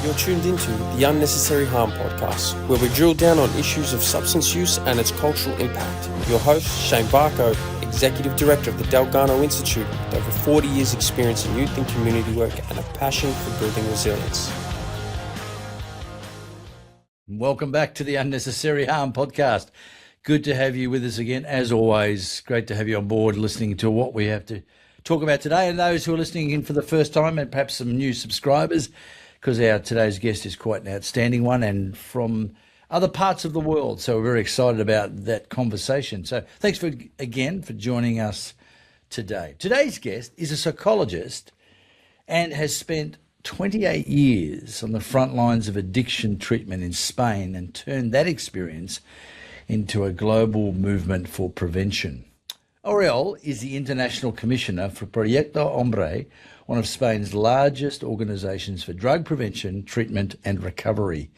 You're tuned into the Unnecessary Harm podcast, where we drill down on issues of substance use and its cultural impact. Your host, Shane Varcoe, Executive Director of the Delgado Institute, with over 40 years experience in youth and community work and a passion for building resilience. Welcome back to the Unnecessary Harm podcast. Good to have you with us again. As always, great to have you on board listening to what we have to talk about today. And those who are listening in for the first time and perhaps some new subscribers, because our today's guest is quite an outstanding one and from other parts of the world. So we're very excited about that conversation. So thanks again for joining us today. Today's guest is a psychologist and has spent 28 years on the front lines of addiction treatment in Spain and turned that experience into a global movement for prevention. Oriol is the International Commissioner for Proyecto Hombre, one of Spain's largest organisations for drug prevention, treatment and recovery.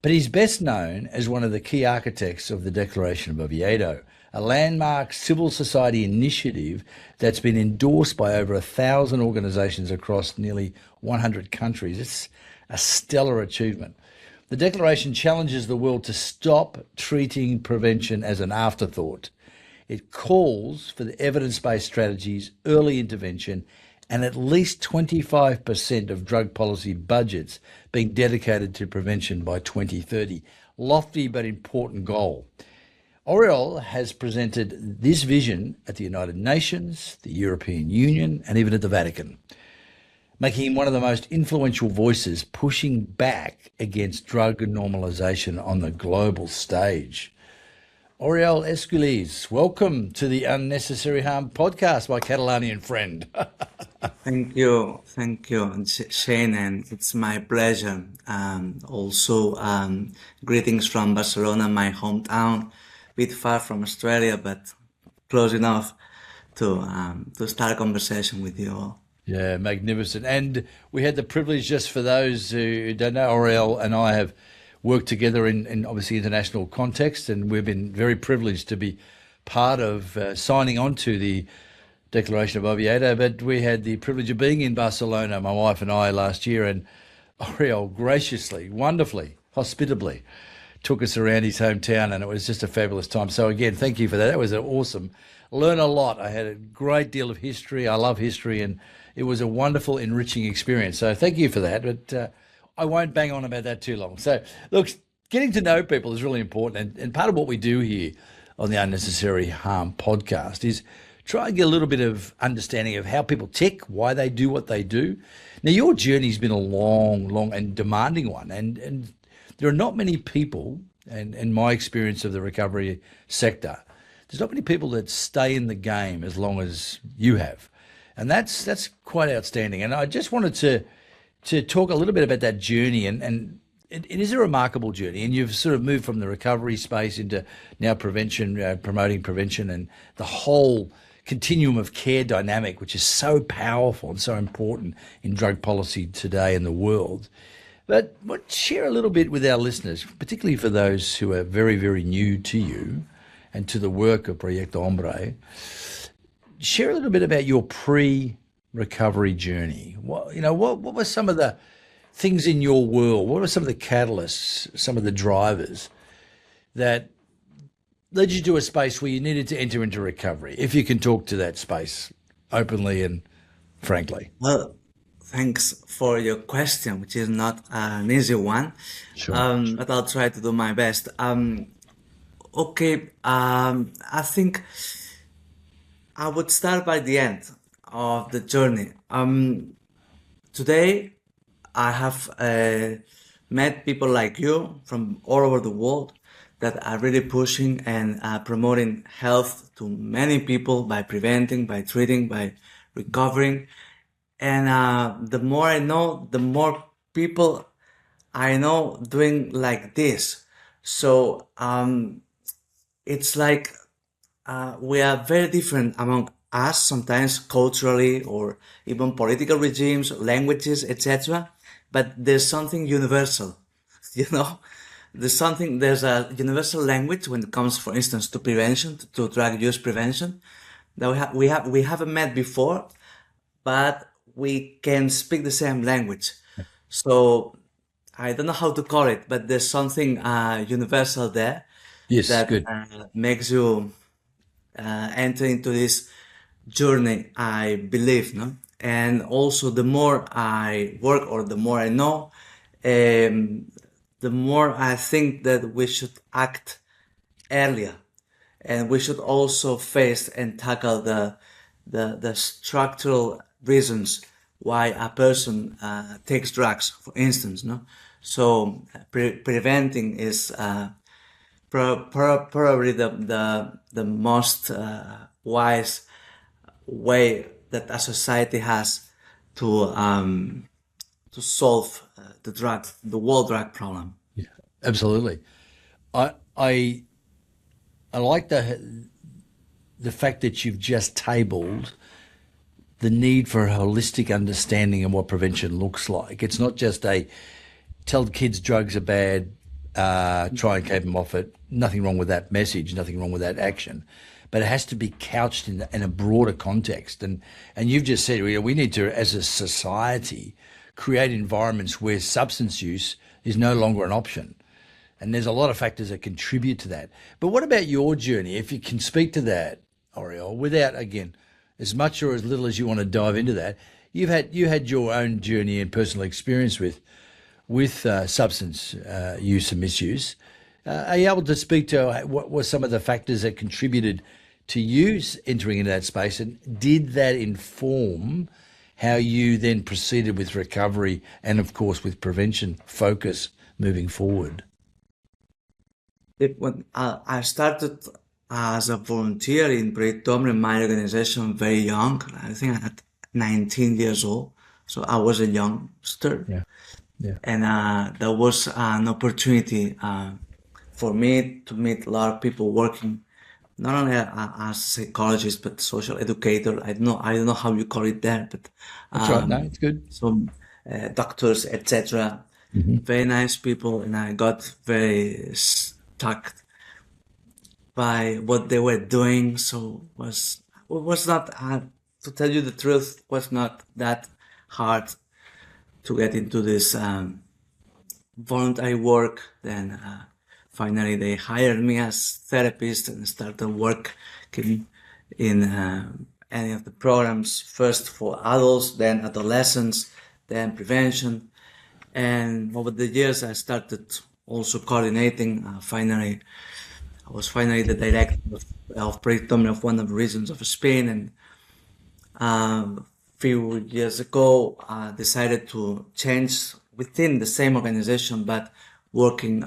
But he's best known as one of the key architects of the Declaration of Oviedo, a landmark civil society initiative that's been endorsed by over 1,000 organisations across nearly 100 countries. It's a stellar achievement. The Declaration challenges the world to stop treating prevention as an afterthought. It calls for the evidence-based strategies, early intervention, and at least 25% of drug policy budgets being dedicated to prevention by 2030. Lofty but important goal. Oriol has presented this vision at the United Nations, the European Union, and even at the Vatican, making him one of the most influential voices pushing back against drug normalisation on the global stage. Oriol Esculies, welcome to the Unnecessary Harm podcast, my Catalanian friend. Thank you, Shane, and it's my pleasure. Greetings from Barcelona, my hometown, a bit far from Australia, but close enough to start a conversation with you all. Yeah, magnificent. And we had the privilege, just for those who don't know, Oriol and I have worked together in obviously international context, and we've been very privileged to be part of signing on to the Declaration of Oviedo. But we had the privilege of being in Barcelona, my wife and I, last year, and Oriol graciously, wonderfully, hospitably took us around his hometown, and it was just a fabulous time. So again, thank you for that. That was awesome. Learn a lot. I had a great deal of history. I love history, and it was a wonderful, enriching experience. So thank you for that. But I won't bang on about that too long. So look, getting to know people is really important. And part of what we do here on the Unnecessary Harm podcast is try and get a little bit of understanding of how people tick, why they do what they do. Now, your journey's been a long and demanding one. And there are not many people, and in my experience of the recovery sector, there's not many people that stay in the game as long as you have. And that's quite outstanding. And I just wanted to talk a little bit about that journey, and it is a remarkable journey, and you've sort of moved from the recovery space into now prevention, promoting prevention, and the whole continuum of care dynamic, which is so powerful and so important in drug policy today in the world. But share a little bit with our listeners, particularly for those who are very, very new to you and to the work of Proyecto Hombre. Share a little bit about your recovery journey. What were some of the things in your world? What were some of the catalysts, some of the drivers that led you to a space where you needed to enter into recovery? If you can talk to that space openly and frankly. Well, thanks for your question, which is not an easy one. Sure. But I'll try to do my best. I think I would start by the end of the journey. Today, I have met people like you from all over the world that are really pushing and promoting health to many people by preventing, by treating, by recovering. And the more I know, the more people I know doing like this. So it's like we are very different among us, sometimes culturally or even political regimes, languages, etc. But there's something universal, There's a universal language when it comes, for instance, to prevention, to drug use prevention, that we haven't met before, but we can speak the same language. So I don't know how to call it, but there's something universal there Yes, that good. makes you enter into this journey, I believe, no? And also, the more I work or the more I know, the more I think that we should act earlier, and we should also face and tackle the structural reasons why a person takes drugs, for instance, no? So preventing is probably the most wise way that a society has to solve the world drug problem. Yeah, absolutely. I like the fact that you've just tabled the need for a holistic understanding of what prevention looks like. It's not just a tell kids drugs are bad, try and keep them off it. Nothing wrong with that message, nothing wrong with that action. But it has to be couched in a broader context. And you've just said, we need to, as a society, create environments where substance use is no longer an option. And there's a lot of factors that contribute to that. But what about your journey? If you can speak to that, Oriol, without, again, as much or as little as you want to dive into that, you had your own journey and personal experience with substance use and misuse. Are you able to speak to what were some of the factors that contributed to you entering into that space, and did that inform how you then proceeded with recovery and, of course, with prevention focus moving forward? When I started as a volunteer in Proyecto Hombre, my organization, very young. I think at 19 years old, so I was a youngster. Yeah, yeah. And there was an opportunity for me to meet a lot of people working, not only as psychologists but social educator. I don't know how you call it there, but That's right. No, it's good. some doctors, etc. Very nice people, and I got very stuck by what they were doing. So it was not, to tell you the truth, was not that hard to get into this voluntary work. Then finally they hired me as therapist and started working in any of the programs, first for adults, then adolescents, then prevention. And over the years I started also coordinating. I was finally the director of Proyecto Hombre of one of the regions of Spain, and a few years ago I decided to change within the same organization, but working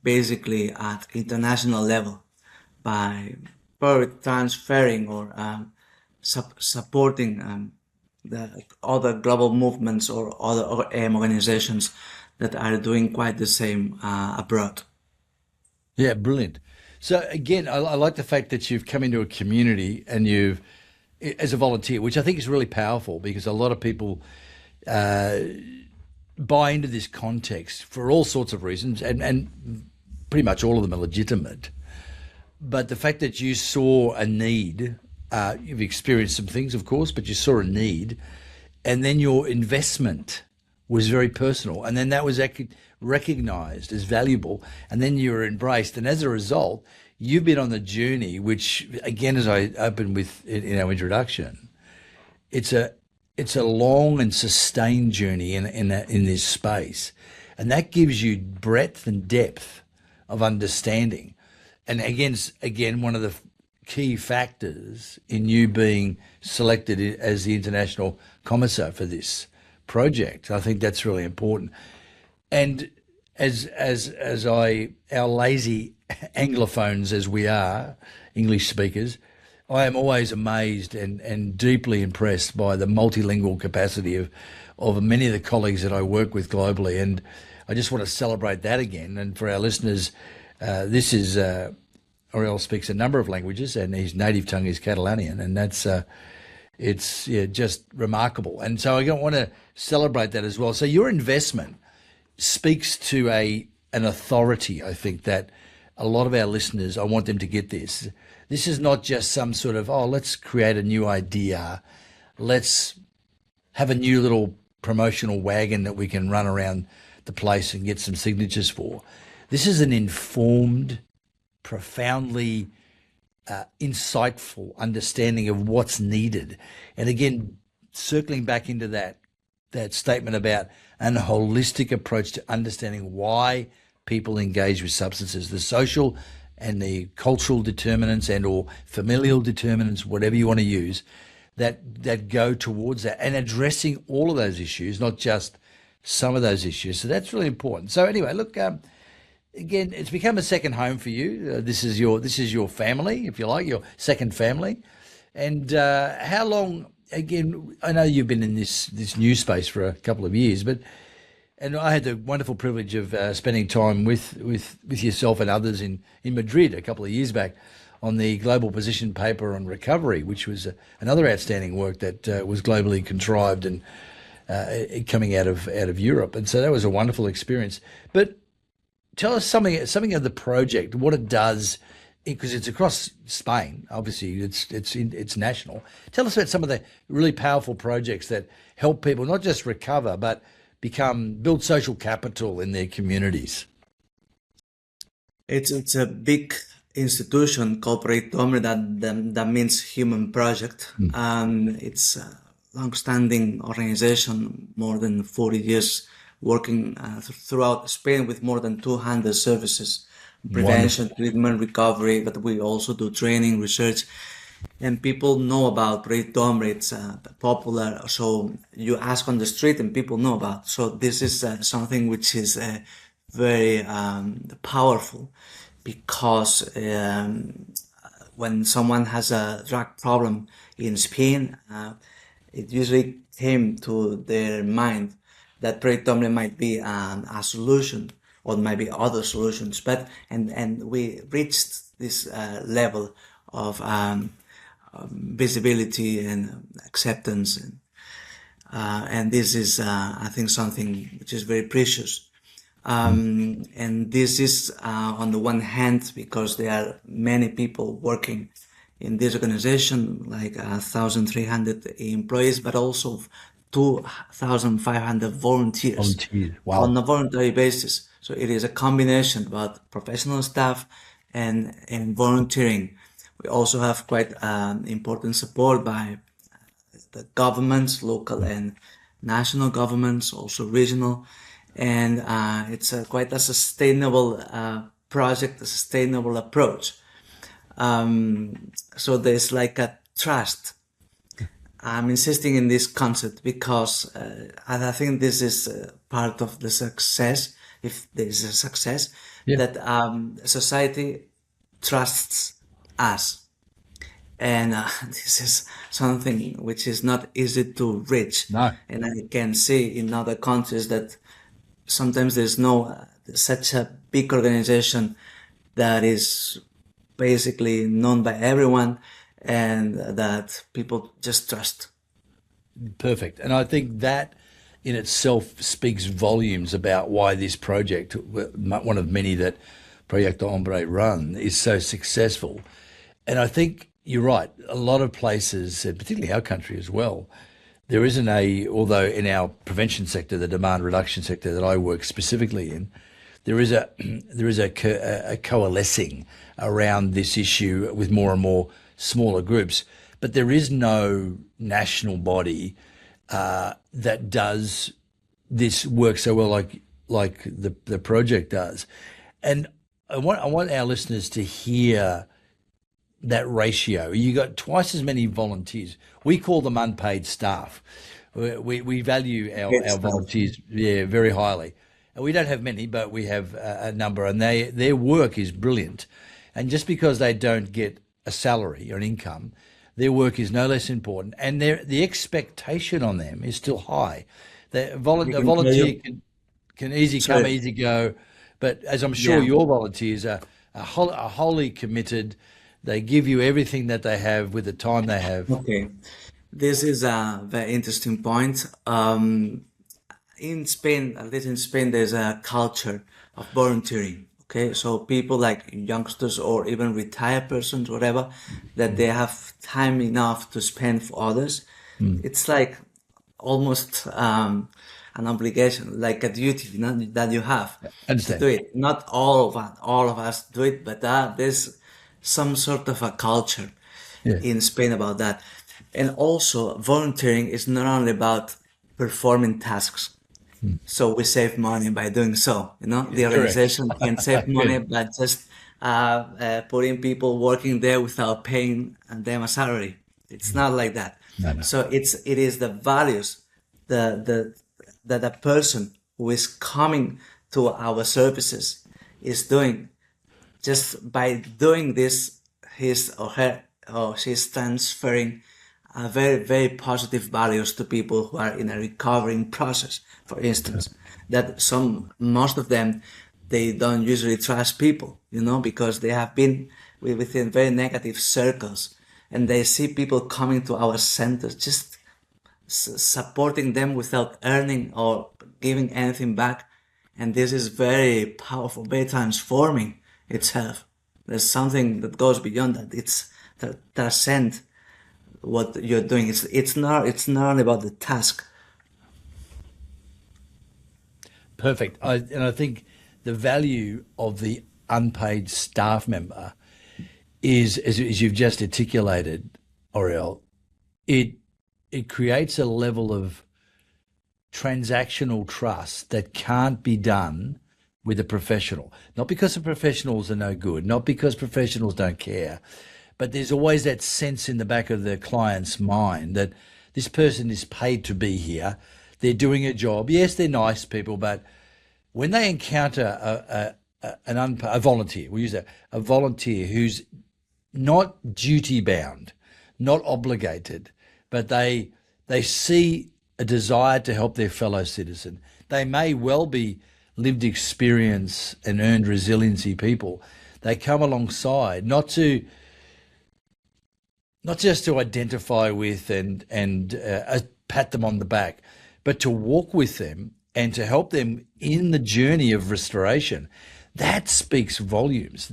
basically at international level by probably transferring or supporting the other global movements or other organizations that are doing quite the same abroad. Yeah, brilliant. So again, I like the fact that you've come into a community and you've, as a volunteer, which I think is really powerful, because a lot of people buy into this context for all sorts of reasons, and pretty much all of them are legitimate. But the fact that you saw a need, you've experienced some things, of course, but you saw a need, and then your investment was very personal, and then that was recognized as valuable, and then you were embraced. And as a result, you've been on the journey, which, again, as I opened with in our introduction, it's a long and sustained journey in this space, and that gives you breadth and depth of understanding. And again, one of the key factors in you being selected as the international commissar for this project, I think that's really important. And as our lazy Anglophones as we are, English speakers, I am always amazed and deeply impressed by the multilingual capacity of many of the colleagues that I work with globally. And I just want to celebrate that again. And for our listeners, this is Oriol speaks a number of languages, and his native tongue is Catalanian, and that's it's just remarkable. And so I want to celebrate that as well. So your investment speaks to an authority, I think, that a lot of our listeners, I want them to get this. This is not just some sort of, let's create a new idea. Let's have a new little promotional wagon that we can run around the place and get some signatures for. This is an informed, profoundly insightful understanding of what's needed. And again, circling back into that statement about an holistic approach to understanding why people engage with substances, the social and the cultural determinants and or familial determinants, whatever you want to use, that go towards that, and addressing all of those issues, not just some of those issues. So that's really important. So anyway, look, again, it's become a second home for you. This is your family, if you like, your second family. And how long? Again, I know you've been in this new space for a couple of years, and I had the wonderful privilege of spending time with yourself and others in Madrid a couple of years back on the global position paper on recovery, which was another outstanding work that was globally contrived and coming out of Europe. And so that was a wonderful experience. But tell us something of the project, what it does, because it's across Spain. Obviously, it's national. Tell us about some of the really powerful projects that help people not just recover, but build social capital in their communities. It's a big institution called Proyecto Hombre, that means human project. It's a long-standing organization, more than 40 years working throughout Spain with more than 200 services, prevention, treatment, recovery, but we also do training, research, and people know about Proyecto Hombre. It's popular, so you ask on the street and people know about. So this is something which is very powerful, because when someone has a drug problem in Spain, it usually came to their mind that Proyecto Hombre might be a solution, or might be other solutions. But and we reached this level of visibility and acceptance, and this is I think something which is very precious. And this is on the one hand because there are many people working in this organization, like 1,300 employees, but also 2,500 volunteers. Wow. On a voluntary basis. So it is a combination about professional staff and volunteering. We also have quite important support by the governments, local and national governments, also regional. And it's quite a sustainable project, a sustainable approach. So there's like a trust. I'm insisting in this concept because I think this is part of the success, if there is a success, that society trusts us. And this is something which is not easy to reach. No. And I can see in other countries that sometimes there's no such a big organization that is basically known by everyone and that people just trust. Perfect. And I think that in itself speaks volumes about why this project, one of many that Proyecto Hombre run, is so successful. And I think you're right, a lot of places, and particularly our country as well, there isn't although in our prevention sector, the demand reduction sector that I work specifically in, there is a coalescing around this issue with more and more smaller groups, but there is no national body that does this work so well like the project does. And I want our listeners to hear that ratio. You got twice as many volunteers. We call them unpaid staff. We value our volunteers very highly. And we don't have many, but we have a number, and their work is brilliant. And just because they don't get a salary or an income, their work is no less important, and the expectation on them is still high. A volunteer can easy come, easy go, but as I'm sure your volunteers are wholly committed. They give you everything that they have with the time they have. Okay, this is a very interesting point. In Spain, at least in Spain, there's a culture of volunteering. Okay, so people like youngsters or even retired persons, whatever, that they have time enough to spend for others. It's like almost an obligation, like a duty, that you have to Understand. do it. Not all of us do it, but there's some sort of a culture Yeah. in Spain about that. And also, volunteering is not only about performing tasks. So we save money by doing so. The organization can save money by just putting people working there without paying them a salary. It's not like that. No. So it is the values that a person who is coming to our services is doing. Just by doing this, his or her or she's transferring very, very positive values to people who are in a recovering process. For instance, that most of them, they don't usually trust people, because they have been within very negative circles, and they see people coming to our centers, just supporting them without earning or giving anything back. And this is very powerful, very transforming itself. There's something that goes beyond that. It's transcend what you're doing. It's not only about the task. Perfect. And I think the value of the unpaid staff member is, as you've just articulated, Oriol, it creates a level of transactional trust that can't be done with a professional. Not because the professionals are no good, not because professionals don't care, but there's always that sense in the back of the client's mind that this person is paid to be here. They're doing a job. Yes, they're nice people, but when they encounter a volunteer, we'll use that, a volunteer who's not duty bound, not obligated, but they see a desire to help their fellow citizen. They may well be lived experience and earned resiliency people. They come alongside not just to identify with and pat them on the back, but to walk with them and to help them in the journey of restoration. That speaks volumes.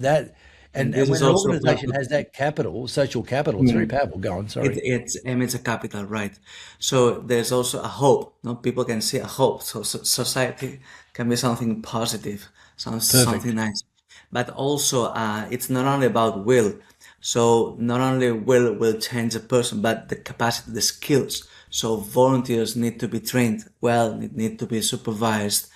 And when an organisation has that capital, social capital, it's very powerful. Go on, sorry. It's a capital, right? So there's also a hope. People can see a hope. So society can be something positive, something nice. But also, it's not only about will. So not only will change a person, but the capacity, the skills. So volunteers need to be trained well, need to be supervised,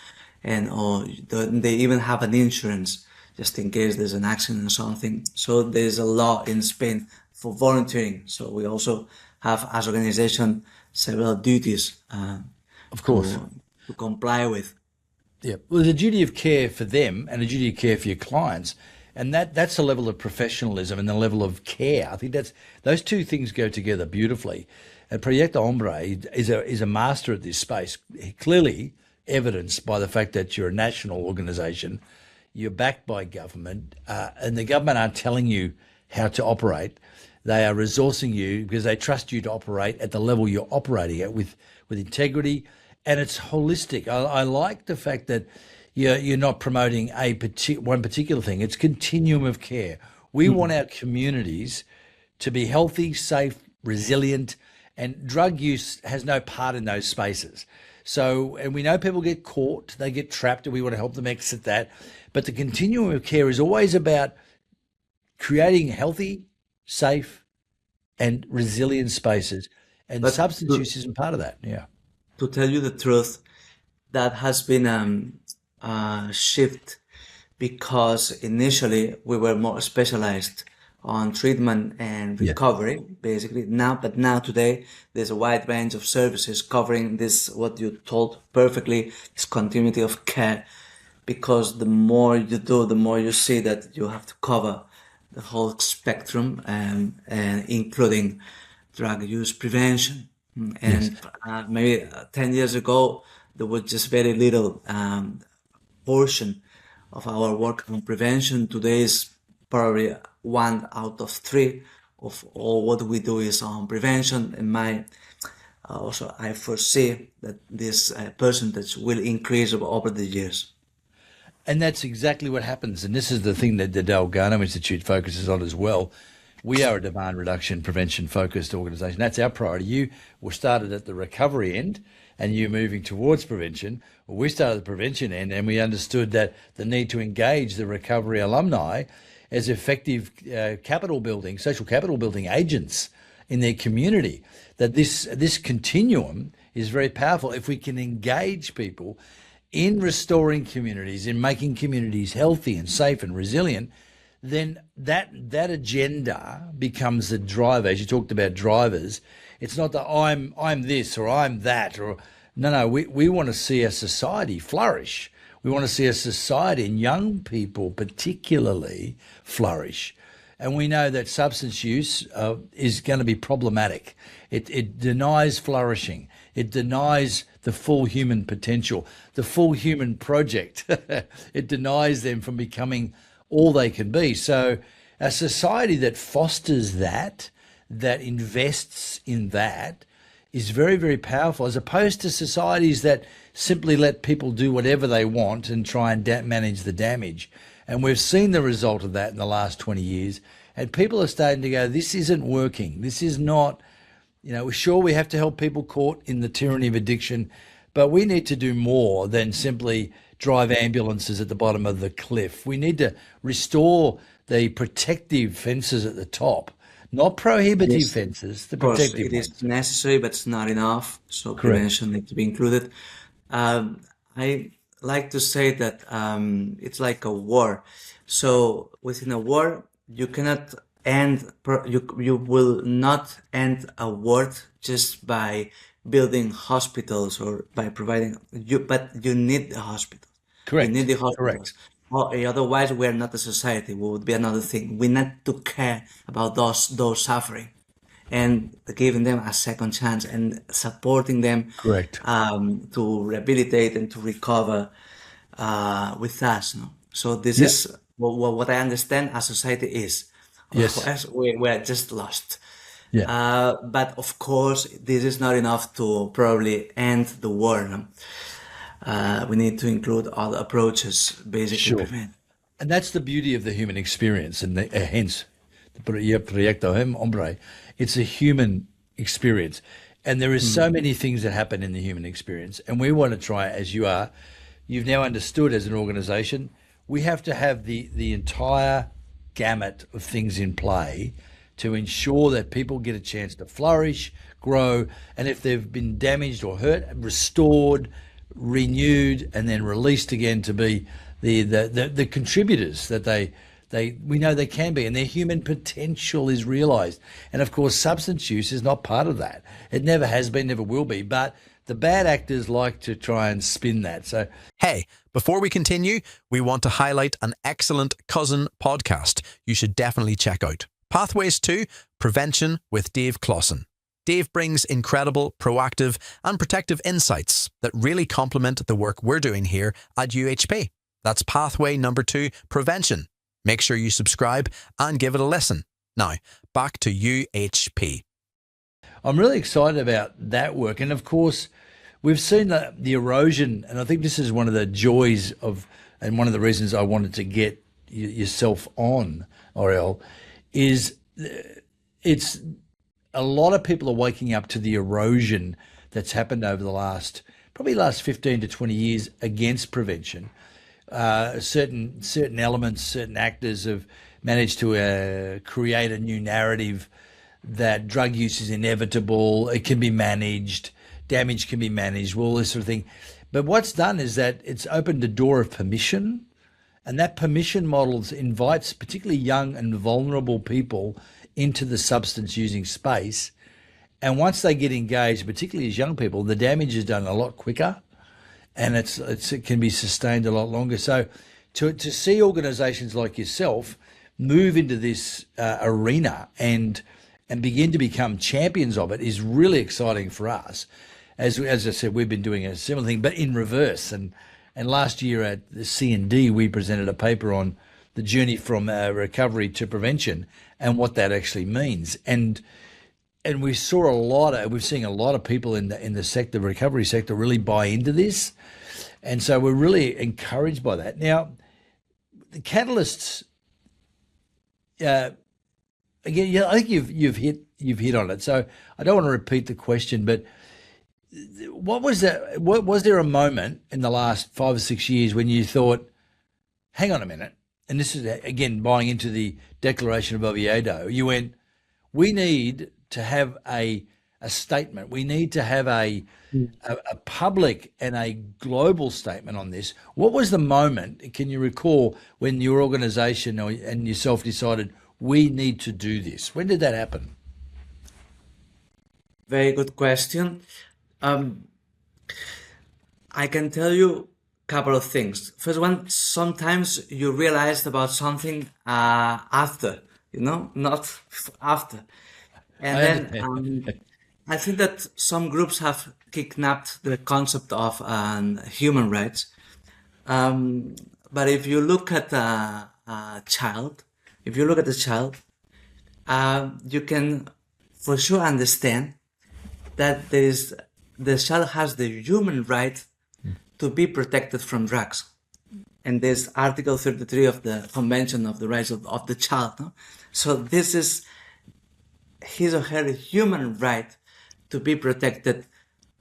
or they even have an insurance just in case there's an accident or something. So there's a law in Spain for volunteering. So we also have, as organization, several duties, of course, to comply with. Yeah, well, there's a duty of care for them and a duty of care for your clients, and that's a level of professionalism and the level of care. I think those two things go together beautifully. And Proyecto Hombre is a master at this space, clearly evidenced by the fact that you're a national organisation. You're backed by government, and the government aren't telling you how to operate. They are resourcing you because they trust you to operate at the level you're operating at with integrity, and it's holistic. I like the fact that you're not promoting one particular thing. It's continuum of care. We want our communities to be healthy, safe, resilient, and drug use has no part in those spaces. So, and we know people get caught, they get trapped, and we want to help them exit that. But the continuum of care is always about creating healthy, safe, and resilient spaces. And substance use isn't part of that. Yeah. To tell you the truth, that has been a shift, because initially we were more specialized on treatment and recovery, basically. Now today, there's a wide range of services covering this, what you told perfectly, this continuity of care. Because the more you do, the more you see that you have to cover the whole spectrum, and including drug use prevention. And maybe 10 years ago, there was just very little portion of our work on prevention. Today is probably 1 out of 3 of all what we do is on prevention. And also I foresee that this percentage will increase over the years. And that's exactly what happens. And this is the thing that the Delgado Institute focuses on as well. We are a demand reduction prevention focused organisation. That's our priority. You were started at the recovery end, and you moving towards prevention. Well, we started the prevention end, and we understood that the need to engage the recovery alumni as effective capital building, social capital building agents in their community, that this continuum is very powerful. If we can engage people in restoring communities, in making communities healthy and safe and resilient, then that agenda becomes the driver. As you talked about drivers, it's not that I'm this or I'm that, or no, we want to see a society flourish. We want to see a society, and young people particularly, flourish. And we know that substance use is going to be problematic. It denies flourishing. It denies the full human potential, the full human project. It denies them from becoming all they can be. So a society that fosters that invests in that, is very, very powerful, as opposed to societies that simply let people do whatever they want and try and manage the damage. And we've seen the result of that in the last 20 years. And people are starting to go, this isn't working. This is not, sure, we have to help people caught in the tyranny of addiction, but we need to do more than simply drive ambulances at the bottom of the cliff. We need to restore the protective fences at the top, not prohibitive fences, the protective ones. It is necessary, but it's not enough. So prevention needs to be included. I like to say that it's like a war. So within a war, you cannot you will not end a war just by building hospitals or by providing but you need the hospitals. Correct. You need the hospitals. Correct. Otherwise, we are not a society. We would be another thing. We need to care about those suffering, and giving them a second chance and supporting them. Correct. To rehabilitate and to recover with us. No? So this is what I understand a society is. Yes. We're just lost. Yeah. But of course, this is not enough to probably end the war. No? We need to include other approaches, basically prevent. And that's the beauty of the human experience, and hence the Proyecto Hombre. It's a human experience, and there is so many things that happen in the human experience, and we want to try, as you've now understood as an organisation, we have to have the entire gamut of things in play to ensure that people get a chance to flourish, grow, and if they've been damaged or hurt, restored, renewed, and then released again to be the contributors that we know they can be, and their human potential is realised. And of course, substance use is not part of that. It never has been, never will be. But the bad actors like to try and spin that. So, hey, before we continue, we want to highlight an excellent cousin podcast you should definitely check out. Pathways to Prevention with Dave Clausen. Dave brings incredible, proactive and protective insights that really complement the work we're doing here at UHP. That's pathway number 2, prevention. Make sure you subscribe and give it a listen. Now, back to UHP. I'm really excited about that work. And of course, we've seen the erosion, and I think this is one of the joys of, and one of the reasons I wanted to get yourself on, Oriol, is it's a lot of people are waking up to the erosion that's happened over the last 15 to 20 years against prevention. Certain elements, certain actors have managed to create a new narrative that drug use is inevitable, it can be managed, damage can be managed, all this sort of thing. But what's done is that it's opened a door of permission, and that permission model invites particularly young and vulnerable people into the substance using space. And once they get engaged, particularly as young people, the damage is done a lot quicker, and it can be sustained a lot longer. So to see organisations like yourself move into this arena and begin to become champions of it is really exciting for us. As I said, we've been doing a similar thing, but in reverse. And last year at the C&D, we presented a paper on the journey from recovery to prevention and what that actually means. And we saw we're seeing a lot of people in the sector, recovery sector, really buy into this. And so we're really encouraged by that. Now, the catalysts, again, I think you've hit on it. So I don't want to repeat the question, but what was that? Was there a moment in the last 5 or 6 years when you thought, hang on a minute, and this is, again, buying into the Declaration of Oviedo, you went, we need to have a statement. We need to have a public and a global statement on this. What was the moment, can you recall, when your organisation and yourself decided we need to do this? When did that happen? Very good question. I can tell you a couple of things. First one, sometimes you realized about something after, not after. And then I think that some groups have kidnapped the concept of human rights. But if you look at a child, you can for sure understand that the child has the human right to be protected from drugs. And there's Article 33 of the Convention of the Rights of the Child. No? So this is his or her human right to be protected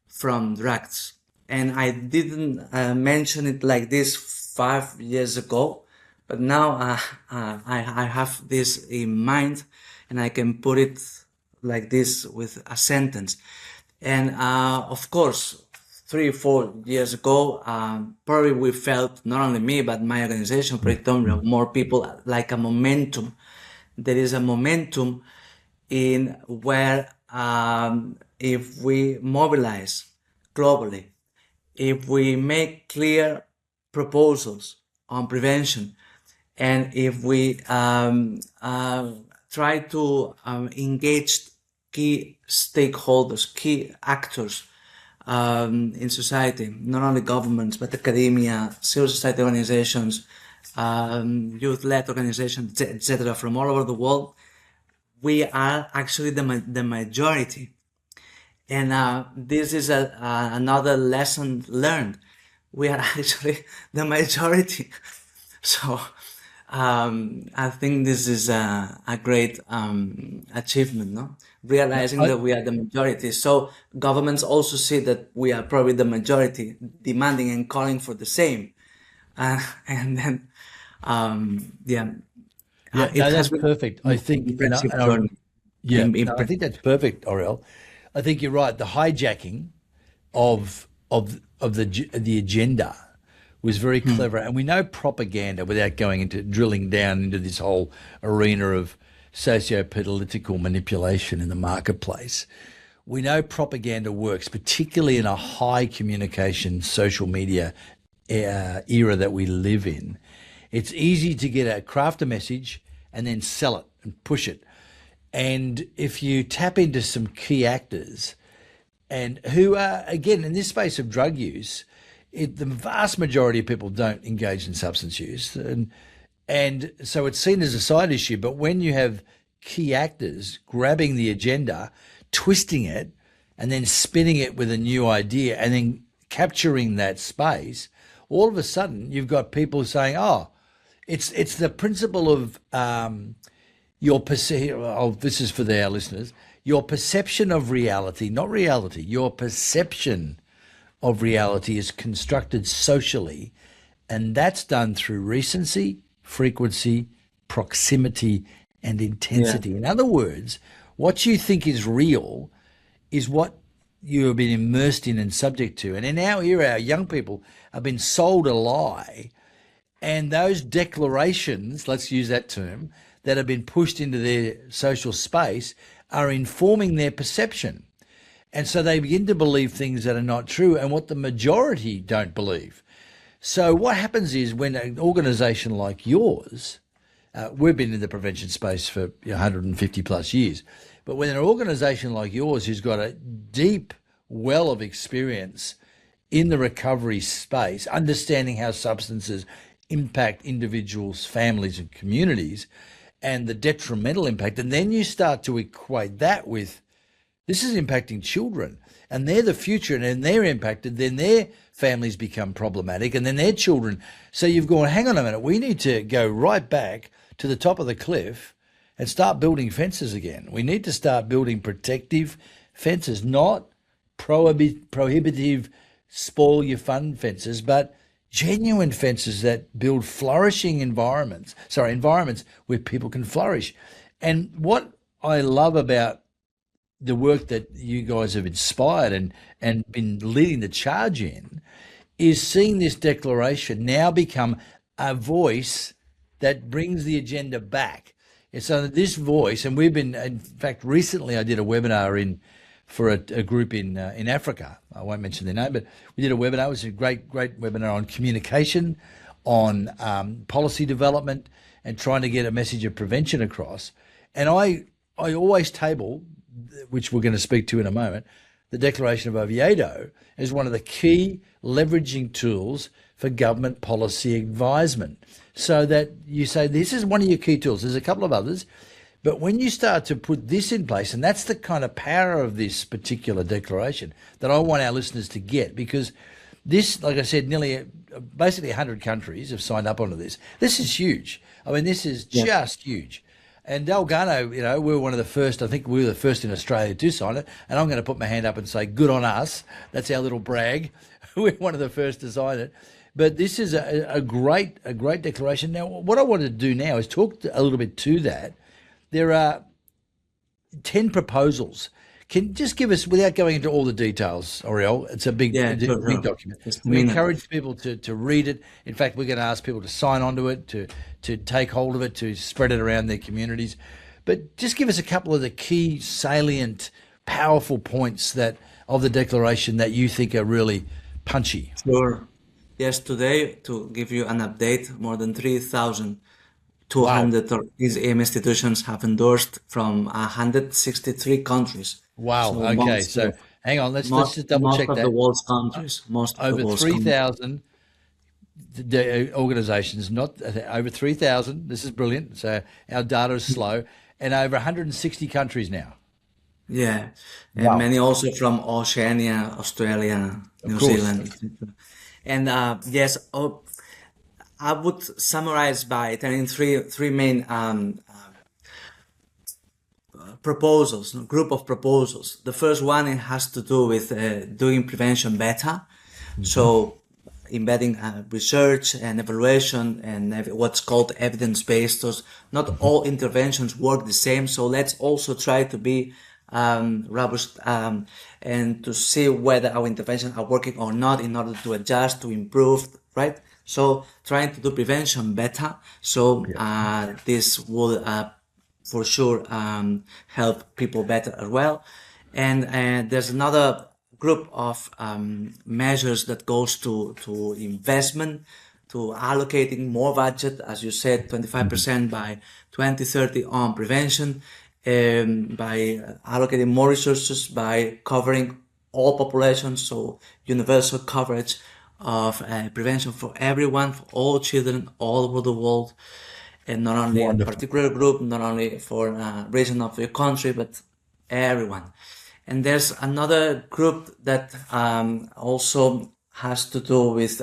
from drugs. And I didn't mention it like this 5 years ago, but now I have this in mind, and I can put it like this with a sentence. And of course, 3-4 years ago, probably we felt, not only me, but my organization, Proyecto Hombre, more people, like a momentum. There is a momentum in where if we mobilize globally, if we make clear proposals on prevention, and if we try to engage key stakeholders, key actors in society, not only governments, but academia, civil society organizations, youth-led organizations, etc., from all over the world, we are actually the majority. And this is another lesson learned. We are actually the majority. So I think this is a great achievement, no? Realizing that we are the majority. So governments also see that we are probably the majority, demanding and calling for the same. And then, that's perfect. I think, I think that's perfect, Oriol. I think you're right. The hijacking of the agenda was very clever, and we know propaganda, without going into drilling down into this whole arena of socio-political manipulation in the marketplace. We know propaganda works, particularly in a high communication social media era that we live in. It's easy to craft a message and then sell it and push it. And if you tap into some key actors, and who are, again, in this space of drug use, the vast majority of people don't engage in substance use. And so it's seen as a side issue. But when you have key actors grabbing the agenda, twisting it, and then spinning it with a new idea, and then capturing that space, all of a sudden you've got people saying, it's the principle of this is for our listeners, your perception of reality, not reality, your perception of reality is constructed socially, and that's done through recency, frequency, proximity, and intensity. In other words, what you think is real is what you have been immersed in and subject to. And in our era, our young people have been sold a lie, and those declarations, let's use that term, that have been pushed into their social space are informing their perception. And so they begin to believe things that are not true and what the majority don't believe. So what happens is when an organisation like yours, we've been in the prevention space for 150 plus years, but when an organisation like yours who's got a deep well of experience in the recovery space, understanding how substances impact individuals, families and communities, and the detrimental impact, and then you start to equate that with, this is impacting children, and they're the future, and then they're impacted, then their families become problematic, and then their children. So you've gone, hang on a minute, we need to go right back to the top of the cliff and start building fences again. We need to start building protective fences, not prohibitive, spoil your fun fences, but genuine fences that build flourishing environments where people can flourish. And what I love about the work that you guys have inspired and been leading the charge in is seeing this declaration now become a voice that brings the agenda back. And so this voice, and we've been, in fact, recently I did a webinar for a group in Africa. I won't mention their name, but we did a webinar. It was a great webinar on communication, on policy development, and trying to get a message of prevention across. And I always table, which we're going to speak to in a moment, the Declaration of Oviedo as one of the key leveraging tools for government policy advisement. So that you say, this is one of your key tools. There's a couple of others. But when you start to put this in place, and that's the kind of power of this particular declaration that I want our listeners to get, because this, like I said, basically 100 countries have signed up onto this. This is huge. I mean, this is just huge. And Delgado, we were one of the first, I think we were the first in Australia to sign it. And I'm going to put my hand up and say, good on us. That's our little brag. We're one of the first to sign it. But this is a great declaration. Now, what I want to do now is talk a little bit to that. There are 10 proposals. Can you just give us, without going into all the details, Oriol, it's a big document. We encourage people to read it. In fact, we're going to ask people to sign onto it, to take hold of it, to spread it around their communities. But just give us a couple of the key, salient, powerful points of the declaration that you think are really punchy. Sure. Yes, today, to give you an update, more than 3,200 institutions have endorsed from 163 countries. Wow. So okay. So hang on. Let's just double check that. Most of the world's countries. Over 3,000 organizations, not over 3,000. This is brilliant. So our data is slow, and over 160 countries now. Yeah. And many also from Oceania, Australia, New Zealand. And yes, I would summarize by telling three main proposals, group of proposals. The first one, it has to do with doing prevention better. Mm-hmm. So embedding research and evaluation and what's called evidence-based. So not all interventions work the same. So let's also try to be robust and to see whether our interventions are working or not in order to adjust, to improve, right? So trying to do prevention better. So this will for sure help people better as well. And there's another group of measures that goes to investment, to allocating more budget, as you said, 25% by 2030 on prevention, by allocating more resources, by covering all populations, so universal coverage of prevention for everyone, for all children all over the world, and not only a particular group, not only for a region of your country, but everyone. And there's another group that also has to do with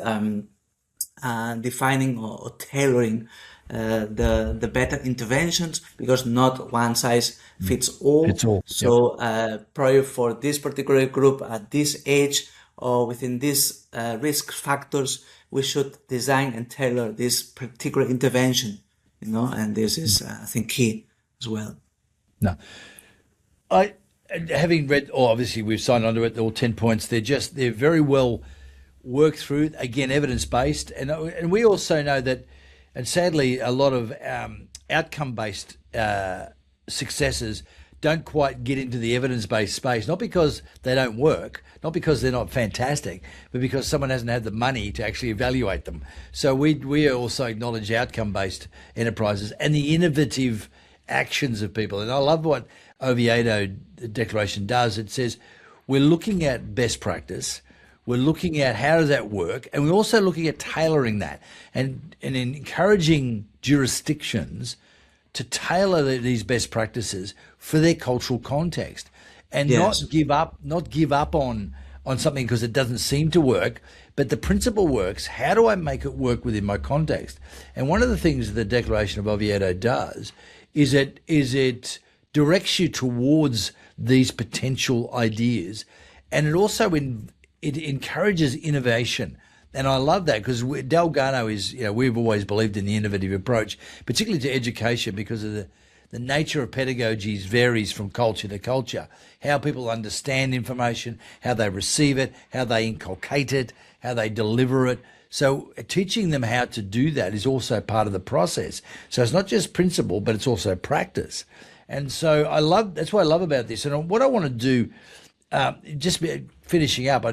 defining or tailoring the better interventions, because not one size fits all. So probably for this particular group at this age or within these risk factors, we should design and tailor this particular intervention, and this is, I think, key as well. No, having read, obviously we've signed onto it, all 10 points, they're very well worked through, again, evidence-based. And we also know that, and sadly, a lot of outcome-based successes don't quite get into the evidence-based space, not because they don't work, not because they're not fantastic, but because someone hasn't had the money to actually evaluate them. So we also acknowledge outcome-based enterprises and the innovative actions of people. And I love what Oviedo Declaration does. It says we're looking at best practice, we're looking at how does that work, and we're also looking at tailoring that and encouraging jurisdictions to tailor these best practices for their cultural context, and not give up on something because it doesn't seem to work, but the principle works. How do I make it work within my context? And one of the things the Declaration of Oviedo does is it directs you towards these potential ideas and it also it encourages innovation. And I love that because Delgado is, we've always believed in the innovative approach, particularly to education, because of the nature of pedagogies varies from culture to culture. How people understand information, how they receive it, how they inculcate it, how they deliver it. So teaching them how to do that is also part of the process. So it's not just principle, but it's also practice. And so that's what I love about this. And what I want to do, just finishing up,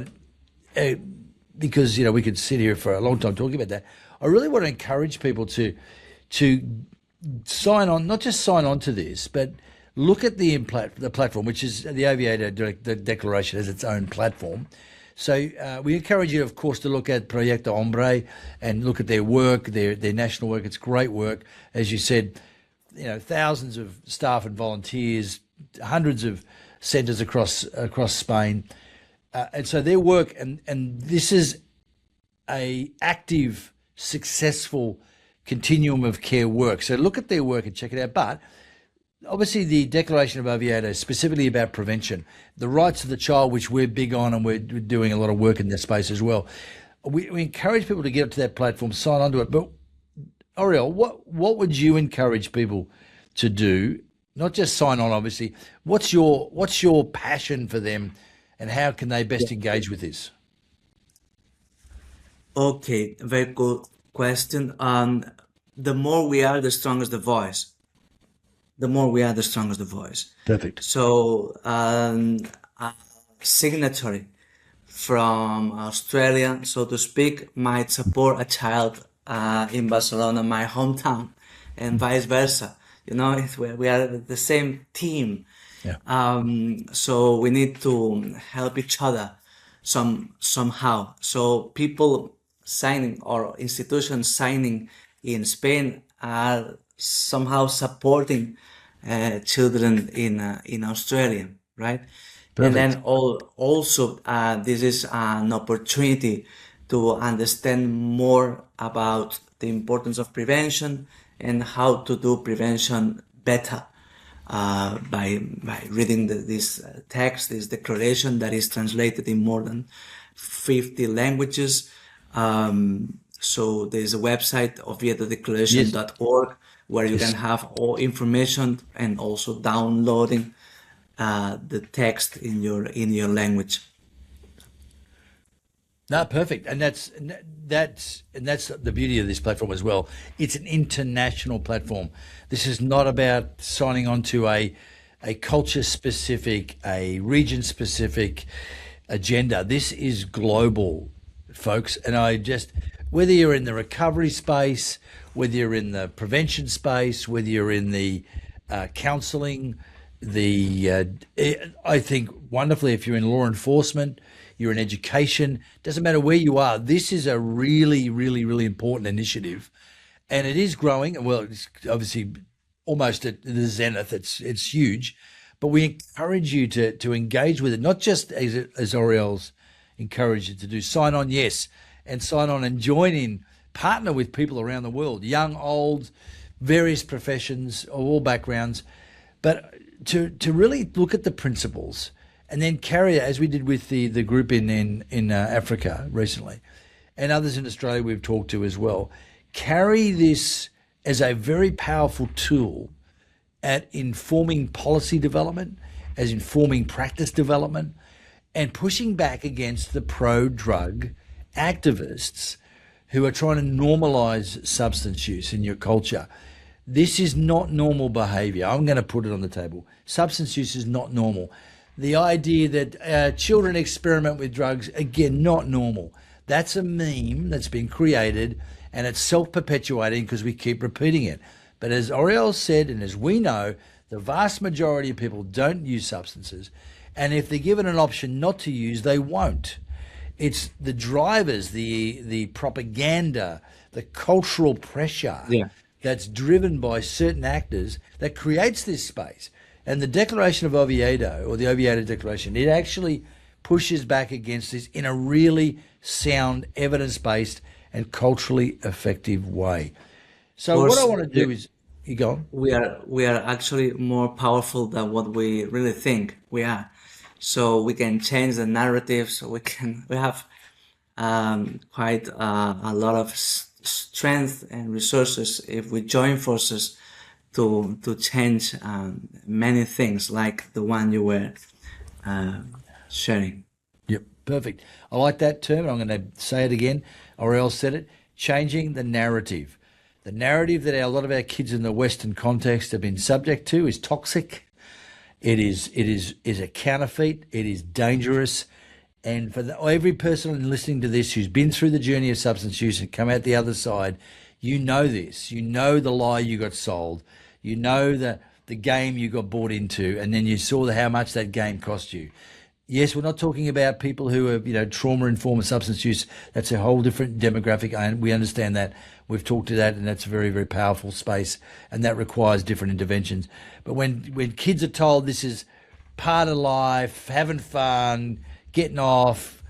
because we could sit here for a long time talking about that. I really want to encourage people to sign on, not just sign on to this, but look at the platform, which is the Oviedo Declaration as its own platform. So we encourage you, of course, to look at Proyecto Hombre and look at their work, their national work. It's great work, as you said. Thousands of staff and volunteers, hundreds of centres across Spain. And so their work, and this is a active, successful continuum of care work. So look at their work and check it out. But obviously the Declaration of Oviedo is specifically about prevention, the rights of the child, which we're big on, and we're doing a lot of work in this space as well. We encourage people to get up to that platform, sign onto it. But Oriol, what would you encourage people to do? Not just sign on, obviously. What's your passion for them? And how can they best engage with this? Okay, very good question. The more we are, the stronger the voice. The more we are, the stronger the voice. Perfect. So, a signatory from Australia, so to speak, might support a child in Barcelona, my hometown, and vice versa. We are the same team. Yeah. So we need to help each other somehow. So people signing or institutions signing in Spain are somehow supporting children in Australia, right? Perfect. And then also this is an opportunity to understand more about the importance of prevention and how to do prevention better. By reading this text, this declaration that is translated in more than 50 languages. So there's a website, oviedodeclaration.org, where you can have all information and also downloading the text in your language. No, perfect, and that's the beauty of this platform as well. It's an international platform. This is not about signing on to a culture specific, a region specific agenda. This is global, folks. And whether you're in the recovery space, whether you're in the prevention space, whether you're in the counselling, I think wonderfully if you're in law enforcement, you're in education, doesn't matter where you are. This is a really, really, really important initiative, and it is growing. Well, it's obviously almost at the zenith. It's huge, but we encourage you to engage with it, not just as Oriol's encouraged you to do. Sign on, yes, and sign on and join in, partner with people around the world, young, old, various professions, of all backgrounds, but to really look at the principles. And then carry it, as we did with the group in Africa recently, and others in Australia we've talked to as well. Carry this as a very powerful tool at informing policy development, as informing practice development, and pushing back against the pro-drug activists who are trying to normalize substance use in your culture. This is not normal behavior. I'm going to put it on the table. Substance use is not normal. The idea that children experiment with drugs, again, not normal. That's a meme that's been created, and it's self-perpetuating because we keep repeating it. But as Oriol said, and as we know, the vast majority of people don't use substances. And if they're given an option not to use, they won't. It's the drivers, the propaganda, the cultural pressure that's driven by certain actors that creates this space. And the Declaration of Oviedo, or the Oviedo Declaration, it actually pushes back against this in a really sound, evidence-based and culturally effective way. So what I want to do is, you go on. We are actually more powerful than what we really think we are. so we can change the narrative. So we have quite a lot of strength and resources if we join forces to change many things, like the one you were sharing. Yep, perfect. I like that term. I'm going to say it again. Oriol said it. Changing the narrative. The narrative that a lot of our kids in the Western context have been subject to is toxic. It is a counterfeit. It is dangerous. And for every person listening to this who's been through the journey of substance use and come out the other side, you know this. You know the lie you got sold. You know the game you got bought into, and then you saw how much that game cost you. Yes, we're not talking about people who are, trauma-informed with substance use. That's a whole different demographic, and we understand that. We've talked to that, and that's a very, very powerful space, and that requires different interventions. But when kids are told this is part of life, having fun, getting off,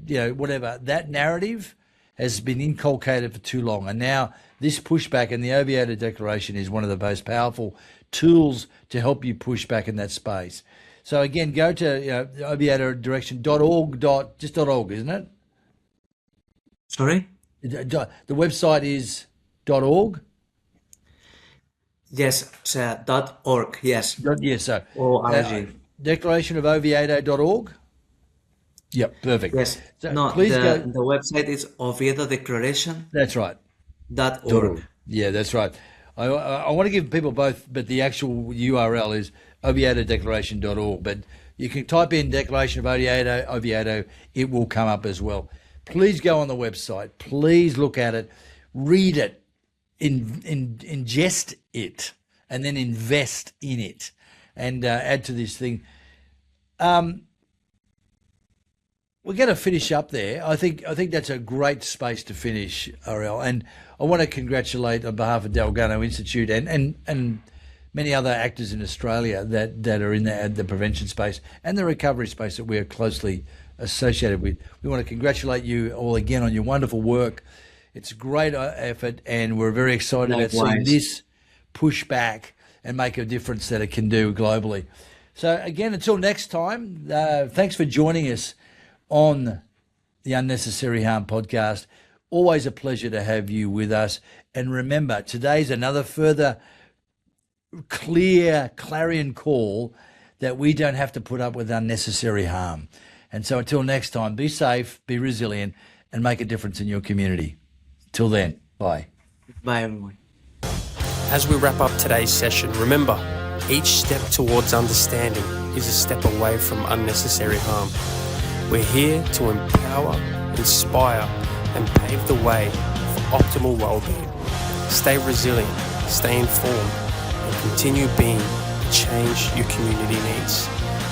whatever, that narrative has been inculcated for too long. And now this pushback, and the Oviedo Declaration is one of the most powerful tools to help you push back in that space. So again, go to oviedodirection.org, just .org, isn't it? Sorry? The website is .org? Yes, .org, yes. Yes, so. O-R-G. Declaration of Oviedo.org? Yep, perfect. Yes. So no, please go. The website is Oviedo Declaration. That's right. .org. Yeah, that's right. I want to give people both, but the actual URL is oviedodeclaration.org. But you can type in Declaration of Oviedo, it will come up as well. Please go on the website. Please look at it, read it, ingest it, and then invest in it, and add to this thing. We're going to finish up there. I think that's a great space to finish, Oriol. And I want to congratulate on behalf of Delgado Institute and many other actors in Australia that are in the prevention space and the recovery space that we are closely associated with. We want to congratulate you all again on your wonderful work. It's a great effort, and we're very excited about seeing this push back and make a difference that it can do globally. So again, until next time, thanks for joining us on the Unnecessary Harm podcast. Always a pleasure to have you with us. And remember, today's another further clear clarion call that we don't have to put up with unnecessary harm. And so until next time, be safe, be resilient, and make a difference in your community. Till then, bye. Bye, everyone. As we wrap up today's session, remember, each step towards understanding is a step away from unnecessary harm. We're here to empower, inspire, and pave the way for optimal well-being. Stay resilient, stay informed, and continue being the change your community needs.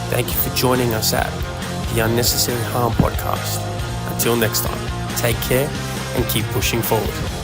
Thank you for joining us at the Unnecessary Harm podcast. Until next time, take care and keep pushing forward.